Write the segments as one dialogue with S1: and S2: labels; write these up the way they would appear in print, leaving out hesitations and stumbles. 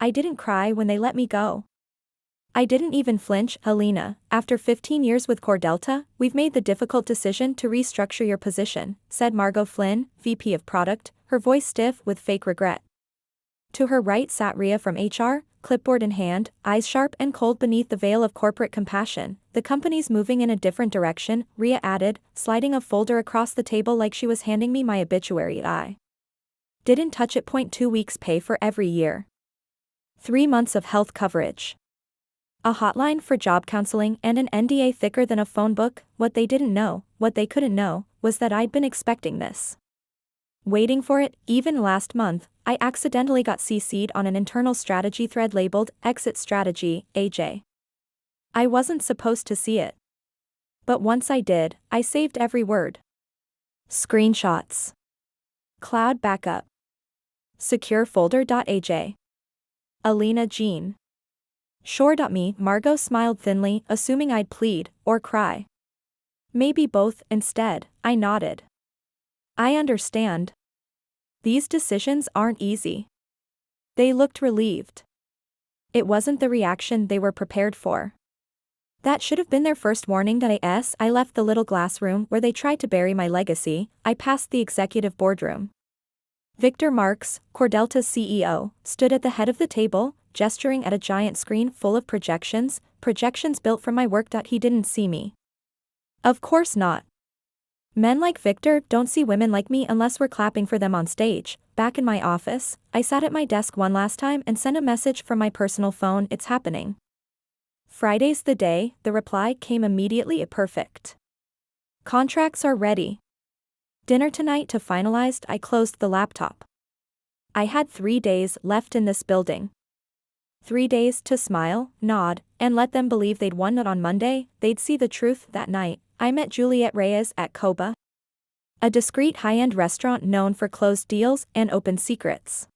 S1: I didn't cry when they let me go. I didn't even flinch, Alina. After 15 years with CoreDelta, we've made the difficult decision to restructure your position, said Margot Flynn, VP of Product, her voice stiff with fake regret. To her right sat Rhea from HR, clipboard in hand, eyes sharp and cold beneath the veil of corporate compassion. The company's moving in a different direction, Rhea added, sliding a folder across the table like she was handing me my obituary. I didn't touch it. 2 weeks pay for every year. 3 months of health coverage. A hotline for job counseling and an NDA thicker than a phone book. What they didn't know, what they couldn't know, was that I'd been expecting this. Waiting for it. Even last month, I accidentally got CC'd on an internal strategy thread labeled Exit Strategy, AJ. I wasn't supposed to see it. But once I did, I saved every word. Screenshots. Cloud backup. Secure folder.aj. Alina Jean. Sure.me. Margot smiled thinly, assuming I'd plead, or cry. Maybe both. Instead, I nodded. I understand. These decisions aren't easy. They looked relieved. It wasn't the reaction they were prepared for. That should have been their first warning. I left the little glass room where they tried to bury my legacy. I passed the executive boardroom. Victor Marks, CoreDelta's CEO, stood at the head of the table, gesturing at a giant screen full of projections built from my work. He didn't see me. Of course not. Men like Victor don't see women like me unless we're clapping for them on stage. Back in my office, I sat at my desk one last time and sent a message from my personal phone. It's happening. Friday's the day. The reply came immediately. Perfect. Contracts are ready. Dinner tonight to finalized. I closed the laptop. I had 3 days left in this building. 3 days to smile, nod, and let them believe they'd won. On Monday, they'd see the truth. That night, I met Juliette Reyes at Coba, a discreet high-end restaurant known for closed deals and open secrets.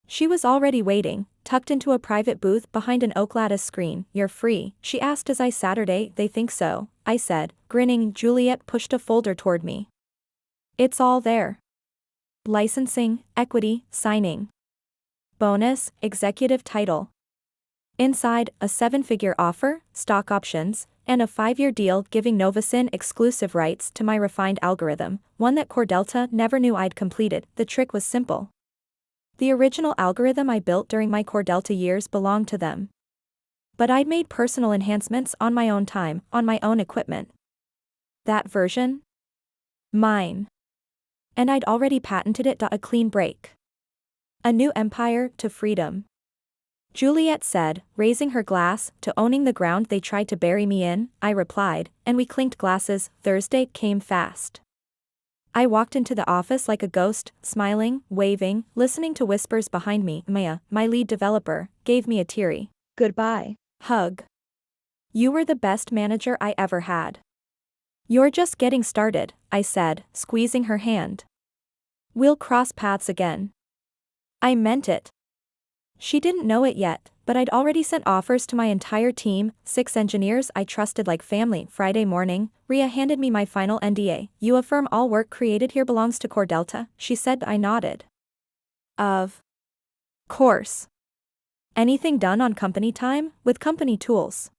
S1: She was already waiting, tucked into a private booth behind an oak lattice screen. You're free, she asked as I Saturday. They think so, I said, grinning. Juliette pushed a folder toward me. It's all there. Licensing, equity, signing. Bonus, executive title. Inside, a 7-figure offer, stock options, and a 5-year deal giving Novosin exclusive rights to my refined algorithm, one that CoreDelta never knew I'd completed. The trick was simple. The original algorithm I built during my CoreDelta years belonged to them. But I'd made personal enhancements on my own time, on my own equipment. That version? Mine. And I'd already patented it. A clean break. A new empire to freedom. Juliette said, raising her glass, to owning the ground they tried to bury me in. I replied, and we clinked glasses. Thursday came fast. I walked into the office like a ghost, smiling, waving, listening to whispers behind me. Maya, my lead developer, gave me a teary goodbye hug. You were the best manager I ever had. You're just getting started, I said, squeezing her hand. We'll cross paths again. I meant it. She didn't know it yet, but I'd already sent offers to my entire team, 6 engineers I trusted like family. Friday morning, Rhea handed me my final NDA. You affirm all work created here belongs to CoreDelta, she said. I nodded. Of course. Anything done on company time, with company tools.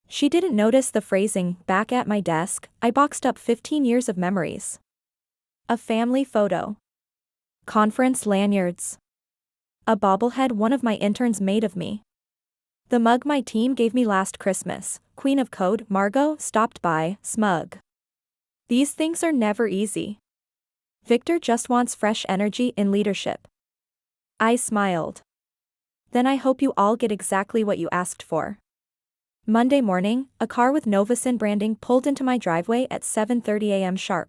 S1: She didn't notice the phrasing. Back at my desk, I boxed up 15 years of memories. A family photo. Conference lanyards. A bobblehead one of my interns made of me. The mug my team gave me last Christmas. Queen of Code, Margot, stopped by, smug. These things are never easy. Victor just wants fresh energy in leadership. I smiled. Then I hope you all get exactly what you asked for. Monday morning, a car with Novosin branding pulled into my driveway at 7:30 a.m. sharp.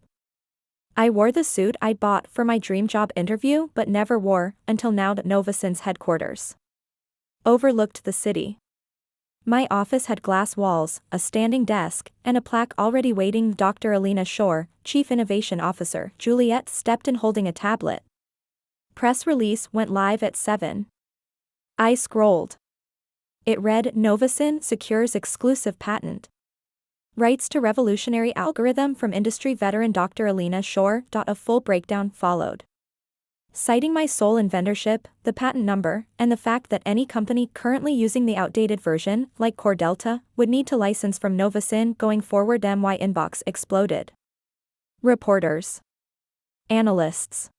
S1: I wore the suit I'd bought for my dream job interview but never wore until now at Novosin's headquarters. Overlooked the city. My office had glass walls, a standing desk, and a plaque already waiting. Dr. Alina Shore, Chief Innovation Officer. Juliette stepped in holding a tablet. Press release went live at 7. I scrolled. It read, Novosin secures exclusive patent. Rights to revolutionary algorithm from industry veteran Dr. Alina Shore. A full breakdown followed. citing my sole inventorship, the patent number, and the fact that any company currently using the outdated version, like CoreDelta, would need to license from Novasin going forward. My inbox exploded. Reporters. Analysts.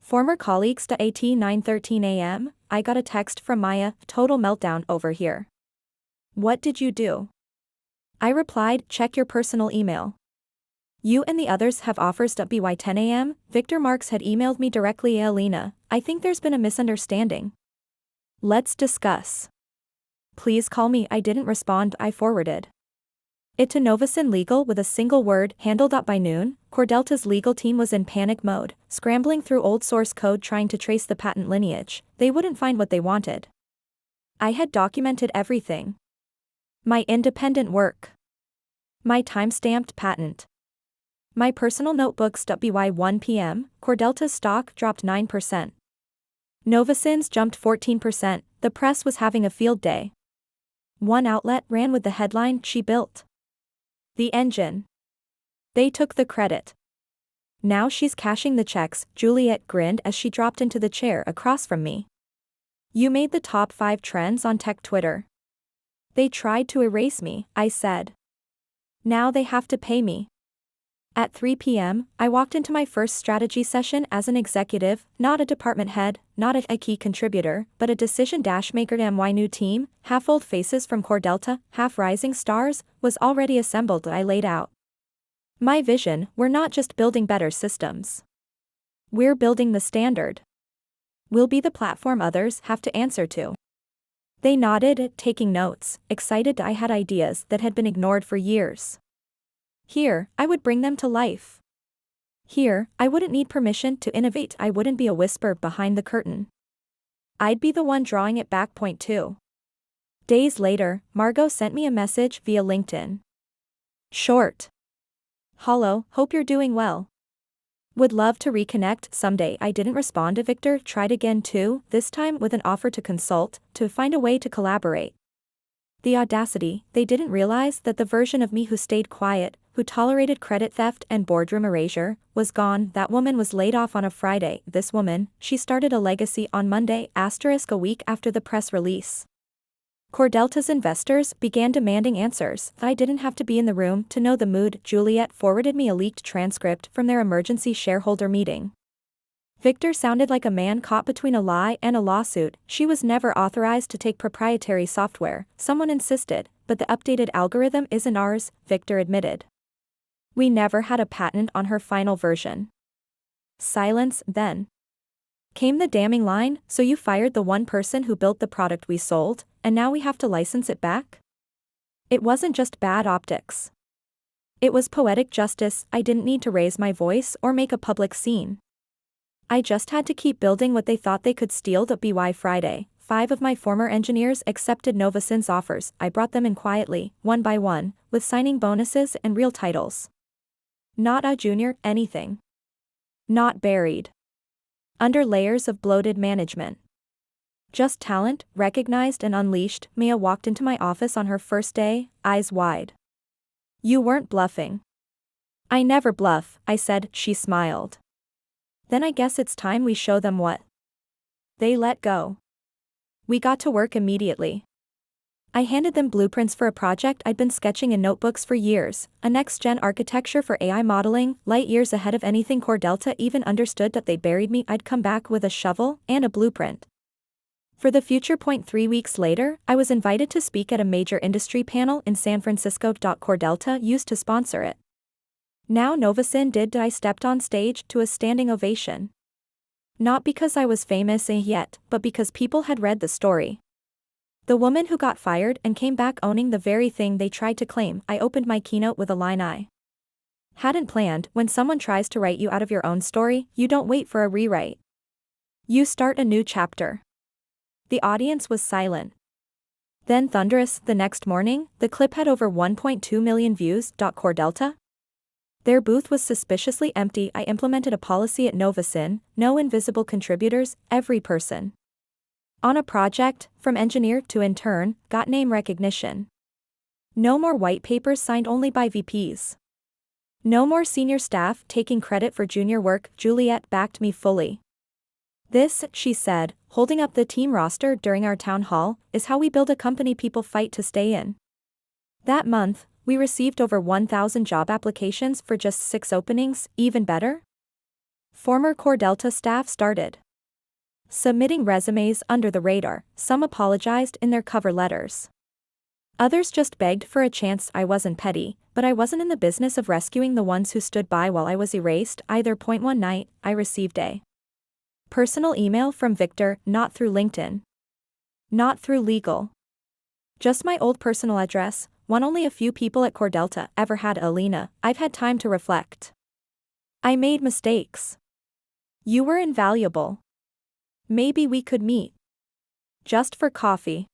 S1: Former colleagues. At 9:13 a.m., I got a text from Maya, total meltdown over here. What did you do? I replied, check your personal email. You and the others have offers. By 10 a.m., Victor Marks had emailed me directly. Alina, I think there's been a misunderstanding. Let's discuss. Please call me. I didn't respond. I forwarded it to Novasin Legal with a single word, handle. By noon, CoreDelta's legal team was in panic mode, scrambling through old source code trying to trace the patent lineage. They wouldn't find what they wanted. I had documented everything. My independent work. My time-stamped patent. My personal notebooks. By 1 p.m., CoreDelta's stock dropped 9%. Novasin's jumped 14%, the press was having a field day. One outlet ran with the headline, she built the engine. They took the credit. Now she's cashing the checks, Juliet grinned as she dropped into the chair across from me. You made the top 5 trends on tech Twitter. They tried to erase me, I said. Now they have to pay me. At 3 p.m., I walked into my first strategy session as an executive, not a department head, not a key contributor, but a decision-maker. My new team, half old faces from CoreDelta, half rising stars, was already assembled. I laid out my vision. We're not just building better systems. We're building the standard. We'll be the platform others have to answer to. They nodded, taking notes, excited. I had ideas that had been ignored for years. Here, I would bring them to life. Here, I wouldn't need permission to innovate. I wouldn't be a whisper behind the curtain. I'd be the one drawing it back. Point 2. Days later, Margot sent me a message via LinkedIn. Short. Hello, hope you're doing well. Would love to reconnect someday. I didn't respond. Victor tried again too, this time with an offer to consult, to find a way to collaborate. The audacity, they didn't realize that the version of me who stayed quiet, who tolerated credit theft and boardroom erasure, was gone. That woman was laid off on a Friday. This woman, she started a legacy on Monday, a week after the press release. CoreDelta's investors began demanding answers. I didn't have to be in the room to know the mood. Juliet forwarded me a leaked transcript from their emergency shareholder meeting. Victor sounded like a man caught between a lie and a lawsuit. She was never authorized to take proprietary software, someone insisted, but the updated algorithm isn't ours, Victor admitted. We never had a patent on her final version. Silence, then came the damning line, so you fired the one person who built the product we sold, and now we have to license it back? It wasn't just bad optics. It was poetic justice. I didn't need to raise my voice or make a public scene. I just had to keep building what they thought they could steal. By Friday, 5 of my former engineers accepted Novasin's offers. I brought them in quietly, one by one, with signing bonuses and real titles. Not a junior, anything. Not buried under layers of bloated management. Just talent, recognized and unleashed. Mia walked into my office on her first day, eyes wide. You weren't bluffing. I never bluff, I said. She smiled. Then I guess it's time we show them what they let go. We got to work immediately. I handed them blueprints for a project I'd been sketching in notebooks for years, a next-gen architecture for AI modeling, light years ahead of anything CoreDelta even understood. They'd buried me. I'd come back with a shovel and a blueprint for the future. 3 weeks later, I was invited to speak at a major industry panel in San Francisco. CoreDelta used to sponsor it. Now Novasin did. I stepped on stage to a standing ovation. Not because I was famous yet, but because people had read the story. The woman who got fired and came back owning the very thing they tried to claim. I opened my keynote with a line I hadn't planned. When someone tries to write you out of your own story, you don't wait for a rewrite. You start a new chapter. The audience was silent. Then thunderous, the next morning, the clip had over 1.2 million views. CoreDelta? Their booth was suspiciously empty. I implemented a policy at Novasin, no invisible contributors, every person on a project, from engineer to intern, got name recognition. No more white papers signed only by VPs. No more senior staff taking credit for junior work. Juliet backed me fully. This, she said, holding up the team roster during our town hall, is how we build a company people fight to stay in. That month, we received over 1,000 job applications for just 6 openings. Even better? Former CoreDelta staff started submitting resumes under the radar. Some apologized in their cover letters. Others just begged for a chance. I wasn't petty, but I wasn't in the business of rescuing the ones who stood by while I was erased either. One night, I received a personal email from Victor, not through LinkedIn. Not through legal. Just my old personal address, one only a few people at CoreDelta ever had. Alina, I've had time to reflect. I made mistakes. You were invaluable. Maybe we could meet. Just for coffee.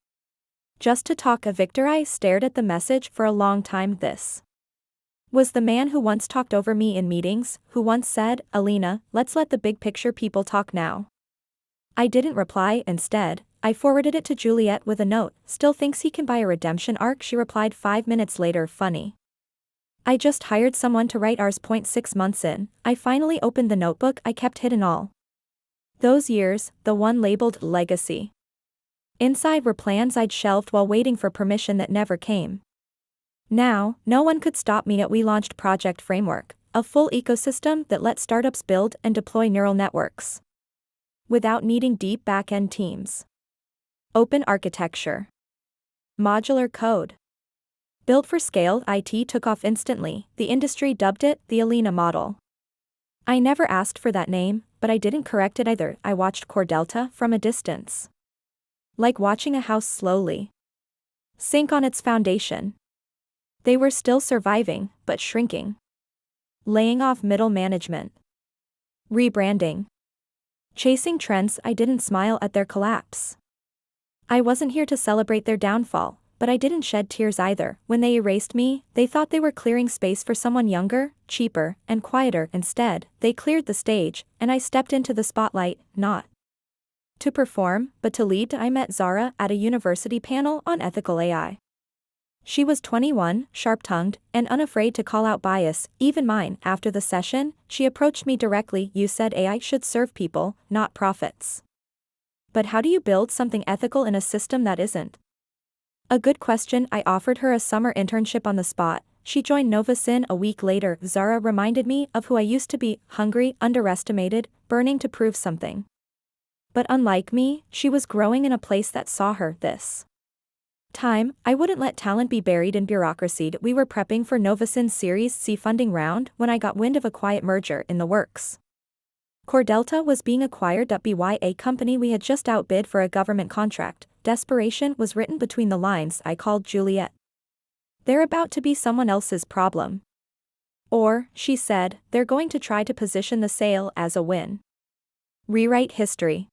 S1: Just to talk. Victor. I stared at the message for a long time. This was the man who once talked over me in meetings, who once said, Alina, let's let the big picture people talk now. I didn't reply. Instead, I forwarded it to Juliet with a note. Still thinks he can buy a redemption arc. She replied 5 minutes later. Funny. I just hired someone to write ours. 6 months in, I finally opened the notebook I kept hidden all those years, the one labeled Legacy. Inside were plans I'd shelved while waiting for permission that never came. Now, no one could stop me. We launched Project Framework, a full ecosystem that let startups build and deploy neural networks without needing deep back-end teams. Open architecture. Modular code. Built for scale. IT took off instantly. The industry dubbed it the Alina model. I never asked for that name, but I didn't correct it either. I watched CoreDelta from a distance. Like watching a house slowly sink on its foundation. They were still surviving, but shrinking. Laying off middle management. Rebranding. Chasing trends. I didn't smile at their collapse. I wasn't here to celebrate their downfall, but I didn't shed tears either. When they erased me, they thought they were clearing space for someone younger, cheaper, and quieter. Instead, they cleared the stage, and I stepped into the spotlight, not to perform, but to lead. I met Zara at a university panel on ethical AI. She was 21, sharp-tongued, and unafraid to call out bias, even mine. After the session, she approached me directly. You said AI should serve people, not profits. But how do you build something ethical in a system that isn't? A good question. I offered her a summer internship on the spot. She joined Novasyn a week later. Zara reminded me of who I used to be, hungry, underestimated, burning to prove something. But unlike me, she was growing in a place that saw her. This time, I wouldn't let talent be buried in bureaucracy. We were prepping for Novasyn's Series C funding round when I got wind of a quiet merger in the works. CoreDelta was being acquired by a company we had just outbid for a government contract. Desperation was written between the lines. I called Juliet. They're about to be someone else's problem. Or, she said, they're going to try to position the sale as a win. Rewrite history.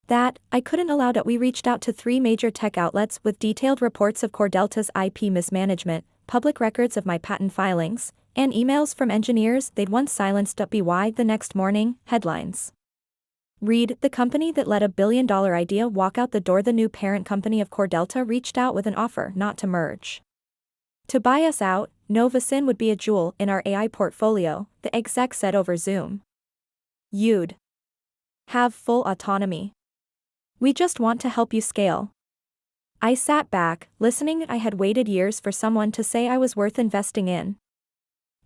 S1: That, I couldn't allow that. We reached out to 3 major tech outlets with detailed reports of CoreDelta's IP mismanagement, public records of my patent filings, and emails from engineers they'd once silenced. The next morning, headlines. Read, the company that let $1 billion idea walk out the door. The new parent company of CoreDelta reached out with an offer not to merge. To buy us out. Novasyn would be a jewel in our AI portfolio, the exec said over Zoom. You'd have full autonomy. We just want to help you scale. I sat back, listening. I had waited years for someone to say I was worth investing in.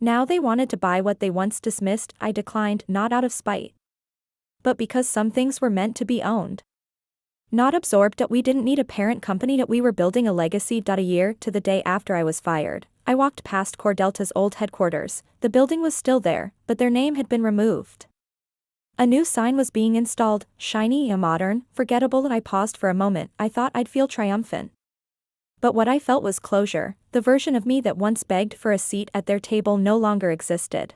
S1: Now they wanted to buy what they once dismissed. I declined, not out of spite, but because some things were meant to be owned, not absorbed. We didn't need a parent company. We were building a legacy. A year to the day after I was fired, I walked past CoreDelta's old headquarters. The building was still there, but their name had been removed. A new sign was being installed, shiny and modern, forgettable. I paused for a moment. I thought I'd feel triumphant. But what I felt was closure. The version of me that once begged for a seat at their table no longer existed.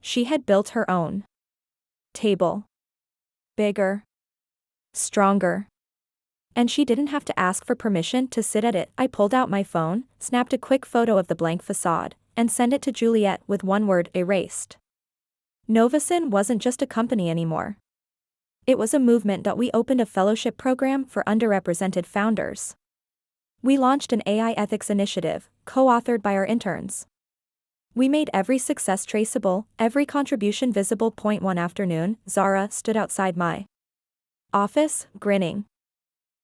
S1: She had built her own table. Bigger. Stronger. And she didn't have to ask for permission to sit at it. I pulled out my phone, snapped a quick photo of the blank facade, and sent it to Juliet with one word: erased. Novasyn wasn't just a company anymore. It was a movement. We opened a fellowship program for underrepresented founders. We launched an AI ethics initiative, co-authored by our interns. We made every success traceable, every contribution visible. One afternoon, Zara stood outside my office, grinning.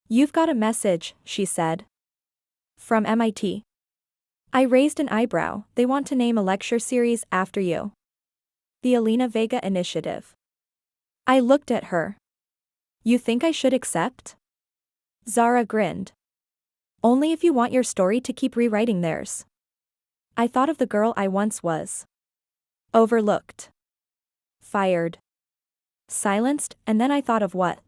S1: "You've got a message," she said. "From MIT. I raised an eyebrow. They want to name a lecture series after you. The Alina Vega Initiative." I looked at her. "You think I should accept?" Zara grinned. "Only if you want your story to keep rewriting theirs." I thought of the girl I once was. Overlooked. Fired. Silenced, and then I thought of what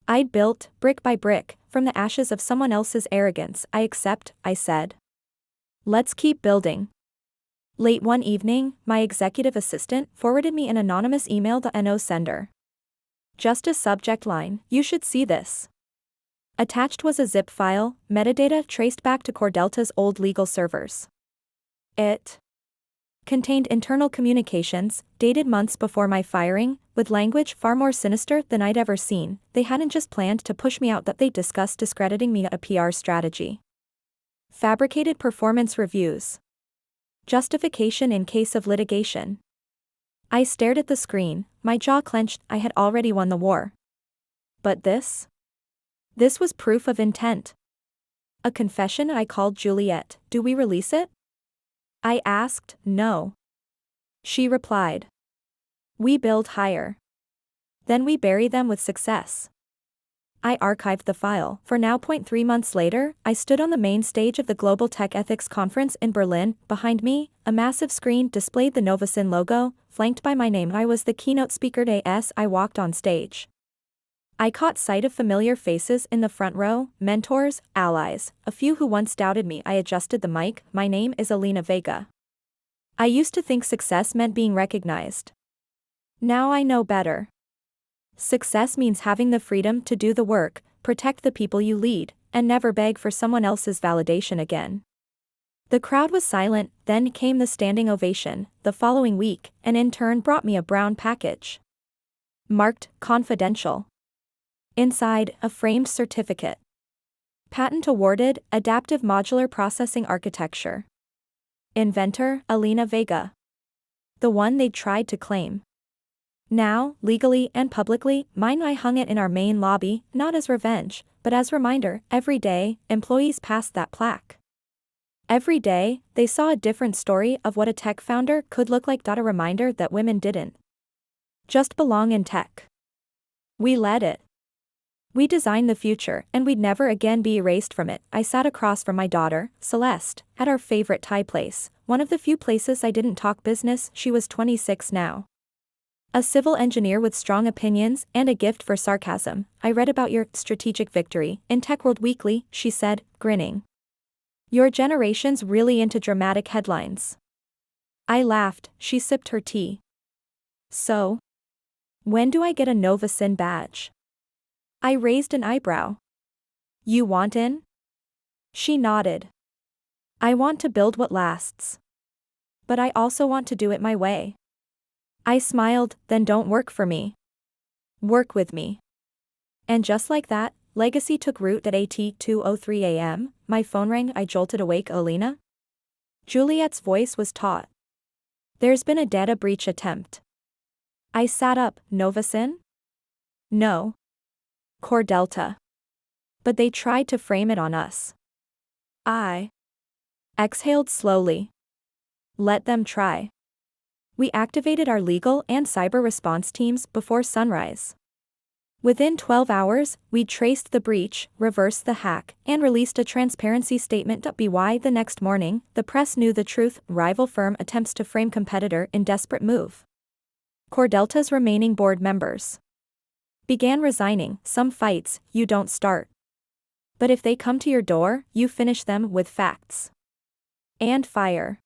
S1: I'd built, brick by brick, from the ashes of someone else's arrogance. "I accept," I said. "Let's keep building." Late one evening, my executive assistant forwarded me an anonymous email. The NO sender. Just a subject line, "You should see this." Attached was a zip file, metadata traced back to CoreDelta's old legal servers. It contained internal communications, dated months before my firing, with language far more sinister than I'd ever seen. They hadn't just planned to push me out, that they discussed discrediting me, a PR strategy. Fabricated performance reviews. Justification in case of litigation. I stared at the screen, my jaw clenched. I had already won the war. But this was proof of intent. A confession. I called Juliet. "Do we release it?" I asked. "No." She replied. "We build higher. Then we bury them with success." I archived the file. For now. 3 months later, I stood on the main stage of the Global Tech Ethics Conference in Berlin. Behind me, a massive screen displayed the Novasyn logo, flanked by my name. I was the keynote speaker. As I walked on stage, I caught sight of familiar faces in the front row, mentors, allies, a few who once doubted me. I adjusted the mic. "My name is Alina Vega. I used to think success meant being recognized. Now I know better. Success means having the freedom to do the work, protect the people you lead, and never beg for someone else's validation again." The crowd was silent. Then came the standing ovation. The following week, an intern brought me a brown package marked "Confidential." Inside, a framed certificate. Patent awarded, Adaptive Modular Processing Architecture. Inventor, Alina Vega. The one they'd tried to claim. Now, legally and publicly, mine. I hung it in our main lobby, not as revenge, but as reminder. Every day, employees passed that plaque. Every day, they saw a different story of what a tech founder could look like. A reminder that women didn't just belong in tech. We led it. We designed the future, and we'd never again be erased from it. I sat across from my daughter, Celeste, at our favorite Thai place, one of the few places I didn't talk business. She was 26 now. A civil engineer with strong opinions and a gift for sarcasm. "I read about your strategic victory in TechWorld Weekly," she said, grinning. "Your generation's really into dramatic headlines." I laughed. She sipped her tea. "So, when do I get a Novasyn badge?" I raised an eyebrow. "You want in?" She nodded. "I want to build what lasts. But I also want to do it my way." I smiled. "Then don't work for me. Work with me." And just like that, legacy took root. At 2:03 a.m., my phone rang. I jolted awake. "Alina?" Juliet's voice was taut. "There's been a data breach attempt." I sat up. "Novasyn?" "No. CoreDelta. But they tried to frame it on us." I exhaled slowly. "Let them try." We activated our legal and cyber response teams before sunrise. Within 12 hours, we traced the breach, reversed the hack, and released a transparency statement. By the next morning, the press knew the truth. Rival firm attempts to frame competitor in desperate move. CoreDelta's remaining board members began resigning. Some fights, you don't start. But if they come to your door, you finish them with facts and fire.